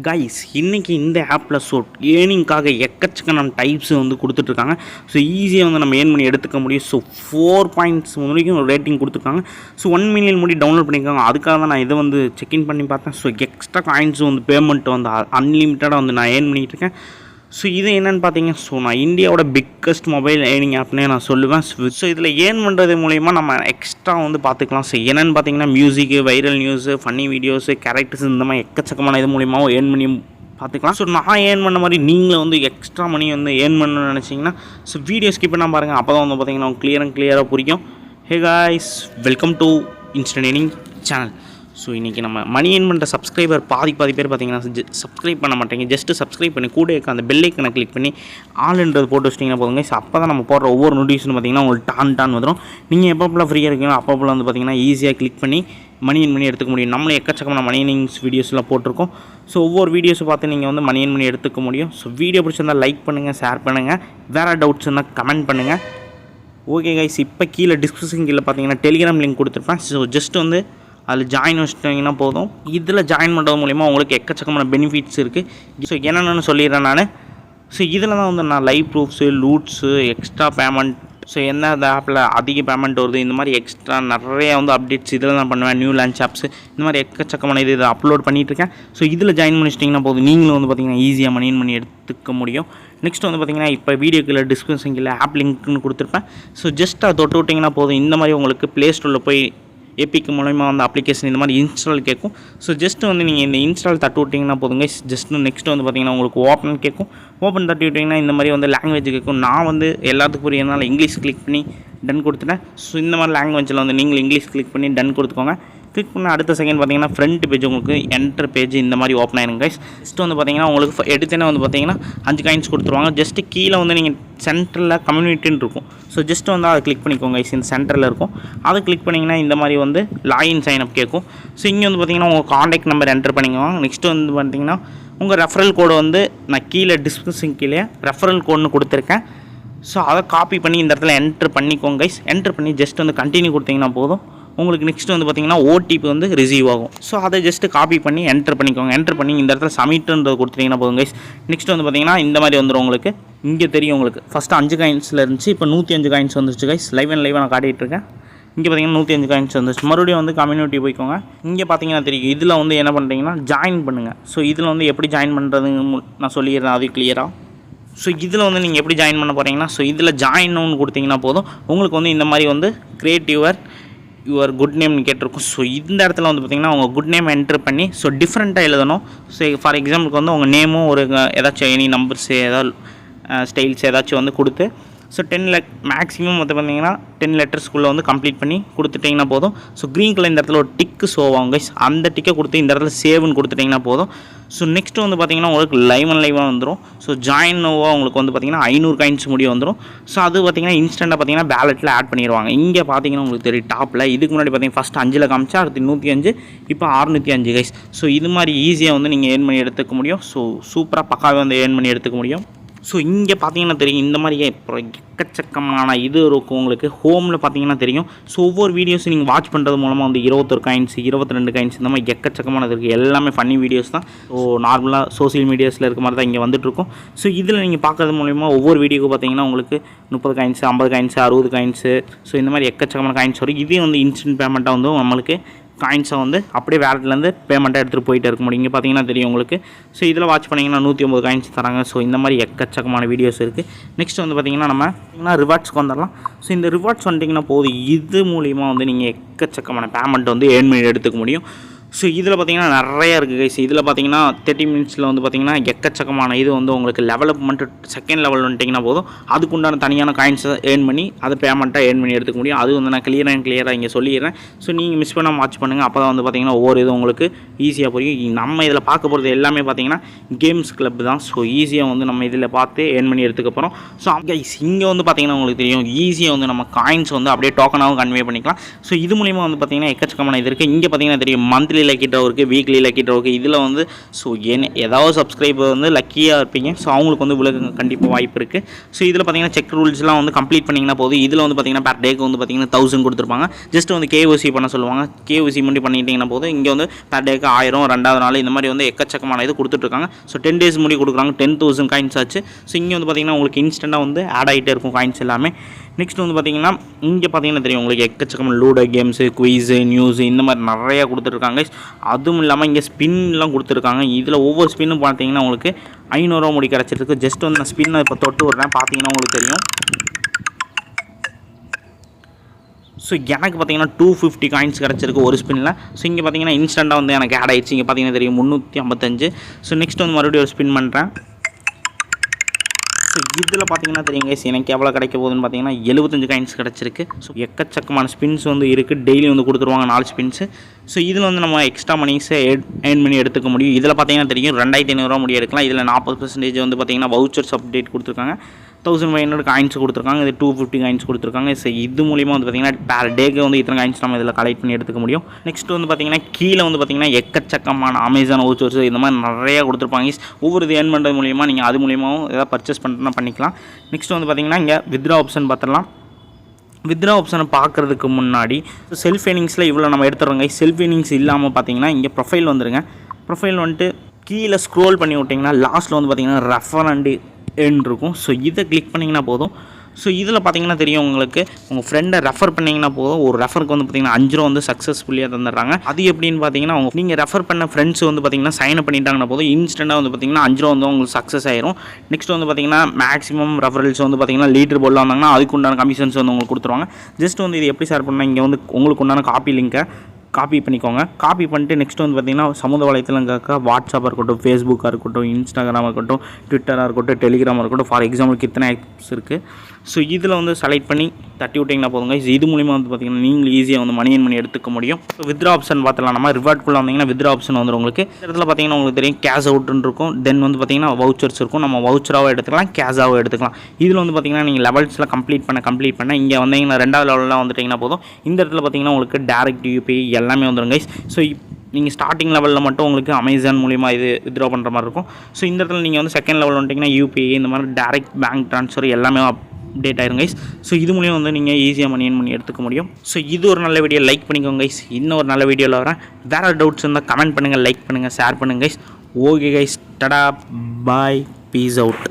Guys இன்றைக்கி இந்த ஆப்பில் ஏர்னிங்காக எக்கச்சக்கான டைப்ஸ் வந்து கொடுத்துட்ருக்காங்க. ஸோ ஈஸியாக வந்து நம்ம ஏர்ன் பண்ணி எடுத்துக்க முடியும். ஸோ 4 பாயிண்ட்ஸ் வரைக்கும் ரேட்டிங் கொடுத்துருக்காங்க. ஸோ 1 மில்லியன் முடி டவுன்லோட் பண்ணியிருக்காங்க. அதுக்காக தான் நான் இதை வந்து செக்இன் பண்ணி பார்த்தேன். ஸோ எக்ஸ்ட்ரா காயின்ஸ் வந்து பேமெண்ட் வந்து அன்லிமிட்டடாக வந்து நான் ஏர்ன் பண்ணிகிட்டு இருக்கேன். ஸோ இது என்னென்னு பார்த்தீங்க, ஸோ நான் இந்தியாவோட பிக்கஸ்ட் மொபைல் ஏர்னிங் ஆப்னே நான் சொல்லுவேன். ஸோ இதில் ஏர்ன் பண்ணுறது மூலிமா நம்ம எக்ஸ்ட்ரா வந்து பார்த்துக்கலாம். ஸோ என்னென்னு பார்த்தீங்கன்னா music, viral news, funny videos, characters இந்த மாதிரி எக்கச்சக்கமான இது மூலிமாவும் ஏர்ன் பண்ணி பார்த்துக்கலாம். ஸோ நான் ஏர்ன் பண்ண மாதிரி நீங்களும் வந்து எக்ஸ்ட்ரா மணி வந்து ஏர்ன் பண்ணணும்னு நினச்சிங்கன்னா ஸோ வீடியோ ஸ்கிப் பண்ணால் பாருங்கள். அப்போ தான் வந்து பார்த்தீங்கன்னா கிளியராக புரியும். Hey guys, welcome to instant earning channel. So இன்றைக்கி நம்ம மணி ஏர்ன் பண்ணுற சப்ஸ்கிரைபர் பாதி பேர் பார்த்தீங்கன்னா சப்ஸ்கிரைப் பண்ண மாட்டேங்க. ஜஸ்ட்டு சப்ஸ்கிரைப் பண்ணி கூட இருக்க அந்த பெல் ஐக்கனை கிளிக் பண்ணி ஆல்ன்றது போட்டு வச்சிட்டிங்கன்னா போதுங்க. ஸோ அப்போ தான் நம்ம போடுற ஒவ்வொரு நோட்டிஃபிகேஷன் பார்த்தீங்கன்னா உங்களுக்கு டான் வந்துடும். நீங்கள் எப்பப்பெல்லாம் ஃப்ரீயாக இருக்கீங்களோ அப்பப்பெல்லாம் வந்து பார்த்தீங்கன்னா ஈஸியாக கிளிக் பண்ணி மணி ஏர்ன் பண்ணி எடுத்துக்க முடியும். நம்மளே எக்கச்சக்கமான மணி ஏர்னிங்ஸ் வீடியோஸ்லாம் போட்டிருக்கோம். ஸோ ஒவ்வொரு வீடியோஸை பார்த்து நீங்கள் வந்து மணி ஏர்ன் பண்ணி எடுத்துக்க முடியும். ஸோ வீடியோ பிடிச்சிருந்தால் லைக் பண்ணுங்கள், ஷேர் பண்ணுங்கள், வேறு டவுட்ஸ் இருந்தால் கமெண்ட் பண்ணுங்கள். ஓகே கைஸ், இப்போ கீழே டிஸ்கிரிப்ஷன் கீழே பார்த்தீங்கன்னா டெலிகிராம் லிங்க் கொடுத்துருப்பேன். ஸோ ஜஸ்ட் வந்து அதில் ஜாயின் வச்சுட்டிங்கன்னா போதும். இதில் ஜாயின் பண்ணுறது மூலிமா உங்களுக்கு எக்கச்சக்கமான பெனிஃபிட்ஸ் இருக்குது. ஸோ என்னென்னு சொல்லிடுறேன் நான். ஸோ இதில் தான் வந்து நான் live proofs, loots, extra payment, so என்ன அந்த ஆப்பில் அதிக பேமெண்ட் வருது, இந்த மாதிரி எக்ஸ்ட்ரா நிறைய வந்து அப்டேட்ஸ் இதில் தான் பண்ணுவேன். நியூ லான்ச் ஆப்ஸ் இந்த மாதிரி எக்கச்சக்கமான இதை அப்லோட் பண்ணிகிட்ருக்கேன். ஸோ இதில் ஜாயின் பண்ணிச்சிட்டிங்கன்னா போதும், நீங்களும் வந்து பார்த்திங்கன்னா ஈஸியாக மணி ஏர்ன் பண்ணி எடுத்துக்க முடியும். நெக்ஸ்ட் வந்து பார்த்திங்கன்னா இப்போ வீடியோக்குள்ள டிஸ்கிரிப்ஷன் கீழே ஆப் லிங்க்னு கொடுத்துருப்பேன். ஸோ ஜஸ்ட் அதை தொட்டு விட்டிங்கன்னா போதும், இந்த மாதிரி உங்களுக்கு ப்ளே ஸ்டோரில் போய் ஏபிக் மூலமா வந்து அப்ளிகேஷன் இந்த மாதிரி இன்ஸ்டால் கேட்கும். ஸோ ஜஸ்ட் வந்து நீங்கள் இந்த இன்ஸ்டால் தட்டு விட்டிங்கன்னா போதுங்க. ஜஸ்ட் நெக்ஸ்ட் வந்து பார்த்திங்கன்னா உங்களுக்கு ஓப்பன் கேட்கும். ஓப்பன் தட்டி விட்டிங்கன்னா இந்த மாதிரி வந்து லாங்குவேஜ் கேட்கும். நான் வந்து எல்லாத்துக்கும் புரியறதுனால இங்கிலீஷ் கிளிக் பண்ணி டன் கொடுத்துட்டேன். ஸோ இந்த மாதிரி லாங்குவேஜில் வந்து நீங்கள் இங்கிலீஷ் கிளிக் பண்ணி டன் கொடுத்துக்கோங்க. கிளிக் பண்ண அடுத்த செகண்ட் பார்த்தீங்கன்னா ஃப்ரண்ட் பேஜ் உங்களுக்கு என்டர் பேஜ் இந்த மாதிரி ஓப்பன் ஆயிருங்க கைஸ். ஜஸ்ட் வந்து பார்த்தீங்கன்னா உங்களுக்கு எடுத்தேனே வந்து பார்த்தீங்கன்னா 5 காயின்ஸ் கொடுத்துருவாங்க. ஜஸ்ட்டு கீழே வந்து நீங்கள் சென்டரில் கம்யூனிட்டின்னு இருக்கும். ஸோ ஜஸ்ட் வந்து அதை கிளிக் பண்ணிக்கோங்க கைஸ். இந்த சென்டரில் இருக்கும், அதை கிளிக் பண்ணிங்கன்னா இந்த மாதிரி வந்து லாகின் சைன் அப் கேட்கும். ஸோ இங்கே வந்து பார்த்தீங்கன்னா உங்கள் காண்டாக்ட் நம்பர் என்டர் பண்ணிக்கோங்க. நெக்ஸ்ட்டு வந்து பார்த்தீங்கன்னா உங்கள் ரெஃபரல் கோடு வந்து நான் கீழே டிஸ்கிரிப்ஷன் கீழே ரெஃபரல் கோடுன்னு கொடுத்துருக்கேன். ஸோ அதை காப்பி பண்ணி இந்த இடத்துல என்ட்ரு பண்ணிக்கோங்க கைஸ். என்ட்ரு பண்ணி ஜஸ்ட் வந்து கண்டினியூ கொடுத்தீங்கன்னா போதும். உங்களுக்கு நெக்ஸ்ட் வந்து பார்த்திங்கன்னா ஓடிபி வந்து ரிசீவ் ஆகும். ஸோ அதை ஜஸ்ட்டு காப்பி பண்ணி என்டர் பண்ணிக்கோங்க. என்டர் பண்ணி இந்த இடத்துல சப்மிட்ன்றது கொடுத்துட்டிங்கன்னா போதும் கைஸ். நெக்ஸ்ட் வந்து பார்த்திங்கன்னா இந்த மாதிரி வந்துடும் உங்களுக்கு. இங்கே தெரியும் உங்களுக்கு ஃபஸ்ட்டு 5 காயின்ஸில் இருந்துச்சு, இப்போ 105 காயின்ஸ் வந்துருச்சு கைஸ். லைவாக நான் காட்டிகிட்டு இருக்கேன். இங்கே பார்த்தீங்கன்னா 105 காயின்ஸ் வந்துச்சு. மறுபடியும் வந்து கம்யூனிட்டி போய்க்கோங்க. இங்கே பார்த்தீங்கன்னா தெரியும், இதில் வந்து என்ன பண்ணுறீங்கன்னா ஜாயின் பண்ணுங்கள். ஸோ இதில் வந்து எப்படி ஜாயின் பண்ணுறதுன்னு நான் சொல்லிடுறேன் அது கிளியராக. ஸோ இதில் வந்து நீங்கள் எப்படி ஜாயின் பண்ண போகிறீங்கன்னா, ஸோ இதில் ஜாயின்னு கொடுத்தீங்கன்னா போதும், உங்களுக்கு வந்து இந்த மாதிரி வந்து கிரியேட் யுவர் குட் நேம்னு கேட்டிருக்கும். ஸோ இந்த இடத்துல வந்து பார்த்திங்கன்னா உங்கள் குட் நேம் என்ட்ரு பண்ணி ஸோ டிஃப்ரெண்ட்டாக எழுதணும். ஸோ ஃபார் எக்ஸாம்பிளுக்கு வந்து உங்கள் நேமும் ஒரு ஏதாச்சும் எனி நம்பர்ஸ் ஏதாவது ஸ்டைல்ஸ் ஏதாச்சும் வந்து கொடுத்து ஸோ 10 மேக்ஸிமம் வந்து பார்த்திங்கன்னா 10 லெட்டர்ஸ்க்குள்ளே வந்து கம்ப்ளீட் பண்ணி கொடுத்துட்டிங்கன்னா போதும். ஸோ க்ரீன் கலர் இந்த இடத்துல ஒரு டிக்கு ஷோ ஆகும் கைஸ். அந்த டிக்கை கொடுத்து இந்த இடத்துல சேவ்னு கொடுத்துட்டிங்கன்னா போதும். ஸோ நெக்ஸ்ட்டு வந்து பார்த்திங்கன்னா உங்களுக்கு லைவாக வந்துடும். ஸோ ஜாயின் நோவாக உங்களுக்கு வந்து பார்த்திங்கன்னா 500 காயின்ஸ் முடிய வந்துடும். ஸோ அது பார்த்திங்கன்னா இன்ஸ்டண்ட்டாக பார்த்திங்கன்னா பேலட்டில் ஆட் பண்ணிடுவாங்க. இங்கே பார்த்திங்கன்னா உங்களுக்கு தெரியும் டாப்பில். இதுக்கு முன்னாடி பார்த்திங்கன்னா ஃபஸ்ட் 5 காமிச்சா அடுத்து 105, இப்போ 605 கைஸ். ஸோ இது மாதிரி ஈஸியாக வந்து நீங்கள் ஏர்ன் பண்ணி எடுத்துக்க முடியும். ஸோ சூப்பராக பக்காவே வந்து ஏர்ன் பண்ணி எடுத்துக்க முடியும். ஸோ இங்கே பார்த்தீங்கன்னா தெரியும், இந்த மாதிரியே இப்போ எக்கச்சக்கமான இது இருக்கும் உங்களுக்கு. ஹோமில் பார்த்தீங்கன்னா தெரியும். ஸோ ஒவ்வொரு வீடியோஸும் நீங்கள் வாட்ச் பண்ணுறது மூலமாக வந்து 21 காயின்ஸ், 22 காயின்ஸ் இந்த மாதிரி எக்கச்சக்கமானது இருக்குது. எல்லாமே ஃபன்னி வீடியோஸ் தான். ஸோ நார்மலாக சோசியல் மீடியாஸில் இருக்க மாதிரி தான் இங்கே வந்துட்டுருக்கும். ஸோ இதில் நீங்கள் பார்க்கறது மூலிமா ஒவ்வொரு வீடியோக்கு பார்த்தீங்கன்னா உங்களுக்கு 30 காயின்ஸ், 50 காயின்ஸ், 60 காயின்ஸு, ஸோ இந்த மாதிரி எக்கச்சக்கமான காயின்ஸ் வரும். இதே வந்து இன்ஸ்டன்ட் பேமெண்ட்டாக வந்து நம்மளுக்கு காயின்ஸை வந்து அப்படியே வேலட்லேருந்து பேமெண்ட்டாக எடுத்துகிட்டு போயிட்டு இருக்க முடியும். இங்கே பார்த்தீங்கன்னா தெரியும் உங்களுக்கு. ஸோ இதில் வாட்ச் பண்ணிங்கன்னா 109 காயின்ஸ் தராங்க. ஸோ இந்த மாதிரி எக்கச்சக்கமான வீடியோஸ் இருக்குது. நெக்ஸ்ட் வந்து பார்த்திங்கன்னா நம்ம ரிவார்ட்ஸ்க்கு வந்துடலாம். ஸோ இந்த ரிவார்ட்ஸ் வந்துட்டிங்கன்னா போதும், இது மூலிமா வந்து நீங்கள் எக்கச்சக்கமான பேமெண்ட் வந்து ஏர்ன் பண்ணி எடுத்துக்க முடியும். ஸோ இதில் பார்த்திங்கன்னா நிறையா இருக்குது கைஸ். இதில் பார்த்திங்கன்னா 30 மினிட்ஸில் வந்து பார்த்திங்கன்னா எக்கச்சக்கமான இது வந்து உங்களுக்கு லெவலப்மெண்ட் செகண்ட் லெவல் வந்துட்டிங்கன்னா போதும், அதுக்குண்டான தனியான காயின்ஸை ஏர்ன் பண்ணி அதை பேமெண்ட்டாக ஏர்ன் பண்ணி எடுத்துக்க முடியும். அது வந்து நான் கிளியராக இங்கே சொல்லிடுறேன். ஸோ நீங்கள் மிஸ் பண்ணாமல் வாட்ச் பண்ணுங்கள். அப்போ தான் வந்து பார்த்திங்கன்னா ஒவ்வொரு இது உங்களுக்கு ஈஸியாக புரியும். நம்ம இதில் பார்க்க போகிறது எல்லாமே பார்த்திங்கன்னா கேம்ஸ் கிளப் தான். ஸோ ஈஸியாக வந்து நம்ம இதில் பார்த்து ஏர்ன் பண்ணி எடுத்துக்க போகிறோம். ஸோ கைஸ் இங்கே வந்து பார்த்திங்கன்னா உங்களுக்கு தெரியும், ஈஸியாக வந்து நம்ம காயின்ஸ் வந்து அப்படியே டோக்கனாகவும் கன்வே பண்ணிக்கலாம். ஸோ இது மூலிமா வந்து பார்த்திங்கன்னா எக்கச்சக்கமான இது இருக்குது. இங்கே பார்த்திங்கன்னா தெரியும் மந்த்லி மந்த்லி லக்கி ட்ரா இருக்குது, வீக்லி லக்கி ட்ரா இருக்குது. இதில் வந்து ஸோ ஏதாவது சப்ஸ்கிரைபர் வந்து லக்கியாக இருப்பீங்க. ஸோ அவங்களுக்கு வந்து விலகு கண்டிப்பாக வாய்ப்பு இருக்குது. ஸோ இதில் பார்த்தீங்கன்னா செக் ரூல்ஸ்லாம் வந்து கம்ப்ளீட் பண்ணிங்கன்னா போதும். இதில் வந்து பார்த்தீங்கன்னா per டேக்கு வந்து பார்த்தீங்கன்னா 1000 கொடுத்துருப்பாங்க. ஜஸ்ட் வந்து கேஓசி பண்ண சொல்லுவாங்க. கேஓசி மட்டும் பண்ணிட்டீங்கன்னா போதும். இங்கே வந்து per டேக்கு 1000, 2வது நாள் இந்த மாதிரி வந்து எக்கச்சக்கமான இது கொடுத்துட்ருக்காங்க. ஸோ 10 டேஸ் முடி கொடுக்குறாங்க. 10,000 காயின்ஸ் ஆச்சு. ஸோ இங்கே வந்து பார்த்தீங்கன்னா உங்களுக்கு இன்ஸ்டண்ட்டாக வந்து ஆட் ஆகிட்டே இருக்கும் காயின்ஸ் எல்லாமே. நெக்ஸ்ட் வந்து பார்த்தீங்கன்னா இங்கே பார்த்தீங்கன்னா தெரியும் உங்களுக்கு எக்கச்சக்கமான லூடோ கேம்ஸு, குயிஸு, நியூஸு இந்த மாதிரி நிறையா கொடுத்துருக்காங்க. அதுவும் இல்லாமல் இங்கே ஸ்பின்லாம் கொடுத்துருக்காங்க. இதில் ஒவ்வொரு ஸ்பின்னும் பார்த்தீங்கன்னா உங்களுக்கு 500 ரூபா முடி கிடச்சிருக்கு. ஜஸ்ட் வந்து நான் ஸ்பின்னை இப்போ தொட்டு விட்றேன், பார்த்தீங்கன்னா உங்களுக்கு தெரியும். ஸோ எனக்கு பார்த்தீங்கன்னா 250 காயின்ஸ் கிடச்சிருக்கு ஒரு ஸ்பின்னில். ஸோ இங்கே பார்த்தீங்கன்னா இன்ஸ்டண்ட்டாக வந்து எனக்கு ஆட் ஆகிடுச்சு. இங்கே பார்த்தீங்கன்னா தெரியும் 355. ஸோ நெக்ஸ்ட் வந்து மறுபடியும் ஒரு ஸ்பின் பண்ணுறேன். ஸோ இதில் பார்த்தீங்கன்னா தெரியுங்க எனக்கு எவ்வளோ கிடைக்க போகுதுன்னு பார்த்தீங்கன்னா 75 காயின்ஸ் கிடச்சிருக்கு. ஸோ எக்கச்சக்கமான ஸ்பின்ஸ் வந்து இருக்குது. டெய்லி வந்து கொடுத்துருவாங்க 4 ஸ்பின்ஸு. ஸோ இதில் வந்து நம்ம எக்ஸ்ட்ரா மணிஸை ஏர்ன் பண்ணி எடுத்துக்க முடியும். இதில் பார்த்தீங்கன்னா தெரியும் 2500 ரூபா முடிய எடுக்கலாம். இதில் 40% வந்து பார்த்தீங்கன்னா வவுச்சர்ஸ் அப்டேட் கொடுத்துருக்காங்க. 1500 காயின்ஸ் கொடுத்துருக்காங்க. இது 250 காயின்ஸ் கொடுத்துருக்காங்க. ஸோ இது மூலிமா வந்து பார்த்தீங்கன்னா பேர் டேக்கு வந்து இத்தனை காயின்ஸ் நம்ம இதில் கலெக்ட் பண்ணி எடுத்துக்க முடியும். நெக்ஸ்ட் வந்து பார்த்தீங்கன்னா கீழே வந்து பார்த்தீங்கன்னா எக்கச்சக்கமான அமேசான் வவுச்சர்ஸ் இந்த மாதிரி நிறையா கொடுத்துருப்பாங்க. ஒவ்வொரு இது ஏர்ன் பண்ணுறது மூலிமா நீங்கள் அது மூலியமாகவும் ஏதாவது பர்ச்சேஸ் பண்ணுறதுனா பண்ணிக்கலாம். நெக்ஸ்ட் வந்து பார்த்தீங்கன்னா இங்கே வித்ரா ஆப்ஷன் பார்த்துடலாம். வித்ரா ஆப்ஷனை பார்க்குறதுக்கு முன்னாடி செல்ஃப் ஏர்னிங்ஸில் இவ்வளோ நம்ம எடுத்துறோங்க. செல்ஃப் ஏர்னிங்ஸ் இல்லாமல் பார்த்தீங்கன்னா இங்கே ப்ரொஃபைல் வந்துருங்க. ப்ரொஃபைல் வந்துட்டு கீழே ஸ்க்ரோல் பண்ணி விட்டிங்கன்னா லாஸ்ட்டில் வந்து பார்த்தீங்கன்னா ரெஃபர் அண்ட் எர்ன் இருக்கும். ஸோ இதை கிளிக் பண்ணிங்கன்னா போதும். ஸோ இதில் பார்த்தீங்கன்னா தெரியும் உங்களுக்கு உங்கள் ஃப்ரெண்டை ரெஃபர் பண்ணிங்கன்னா போதும். ஒரு ரெஃபருக்கு வந்து பார்த்தீங்கன்னா 5 ரூபா வந்து சக்ஸஸ்ஃபுல்லியாக தந்துடுறாங்க. அது எப்படின்னு பார்த்தீங்கன்னா நீங்கள் ரெஃபர் பண்ண ஃப்ரெண்ட்ஸ் வந்து பார்த்தீங்கன்னா சைன் அப் பண்ணிட்டாங்கன்னா போதும் இன்ஸ்டண்ட்டாக வந்து பார்த்தீங்கன்னா 5 ரூபா வந்து உங்களுக்கு சக்ஸஸ் ஆயிரும். நெக்ஸ்ட் வந்து பார்த்தீங்கன்னா மேக்ஸிமம் ரெஃபரல்ஸ் வந்து பார்த்தீங்கன்னா லீடர் போர்டில் வந்தாங்கன்னா அதுக்கு உண்டான கமிஷன்ஸ் வந்து உங்களுக்கு கொடுத்துருவாங்க. ஜஸ்ட் வந்து இது எப்படி ஷேர் பண்ணால் இங்கே வந்து உங்களுக்கு உண்டான காப்பி லிங்கை காப்பி பண்ணிக்கோங்க. காப்பி பண்ணிட்டு நெக்ஸ்ட் வந்து பார்த்தீங்கன்னா சமூக வலைத்தளங்காக்க வாட்ஸ்அப்பாக இருக்கட்டும், ஃபேஸ்புக்காக இருக்கட்டும், இன்ஸ்டாகிராமாக இருக்கட்டும், ட்விட்டராக இருக்கட்டும், டெலிகிராமாக இருக்கட்டும், ஃபார் எக்ஸாம்பிளுக்கு இத்தனை ஆப்ஸ் இருக்குது. ஸோ இதில் வந்து செலக்ட் பண்ணி தட்டி விட்டிங்கன்னா போதுங்க. இது மூலிமா வந்து பார்த்தீங்கன்னா நீங்களும் ஈஸியாக வந்து மணி எடுத்துக்க முடியும். ஸோ வித்ரா ஆப்ஷன் பார்த்துலாம். நம்ம ரிவார்ட்குள்ளே வந்தீங்கன்னா வித்ரா ஆப்ஷன் வந்துடும் உங்களுக்கு. இந்த இடத்துல பார்த்தீங்கன்னா உங்களுக்கு தெரியும் கேஷ் அவுட்னு இருக்கும். தென் வந்து பார்த்தீங்கன்னா வவுச்சர்ஸ் இருக்கும். நம்ம வவுச்சராகவும் எடுத்துக்கலாம், கேஷாகவும் எடுத்துக்கலாம். இதில் வந்து பார்த்தீங்கன்னா நீங்கள் லெவல்ஸில் கம்ப்ளீட் பண்ண இங்கே வந்தீங்கன்னா 2வது லெவலில் வந்துட்டிங்கன்னா போதும். இந்த இடத்துல பார்த்தீங்கன்னா உங்களுக்கு டேரக்ட் யூபிஐ எல்லாமே வந்துடும் கைஸ். ஸோ நீங்கள் ஸ்டார்டிங் லெவலில் மட்டும் உங்களுக்கு அமேசான் மூலிமா இது வித்ரா பண்ணுற மாதிரி இருக்கும். ஸோ இந்த இடத்துல நீங்கள் வந்து செகண்ட் லெவலில் வந்துட்டிங்கன்னா யூபிஐ இந்த மாதிரி டேரக்ட் பேங்க் ட்ரான்ஸ்ஃபர் எல்லாமே அப்டேட் ஆயிரும் கைஸ். ஸோ இது மூலியம் வந்து நீங்கள் ஈஸியாக மணி பண்ணி எடுத்துக்க முடியும். ஸோ இது ஒரு நல்ல வீடியோ, லைக் பண்ணிக்கோங்க கைஸ். இன்னும் ஒரு நல்ல வீடியோவில் வரேன். வேறு டவுட்ஸ் இருந்தால் கமெண்ட் பண்ணுங்கள், லைக் பண்ணுங்கள், ஷேர் பண்ணுங்கள் கைஸ். ஓகே கைஸ், டடா, பாய், பீஸ் அவுட்.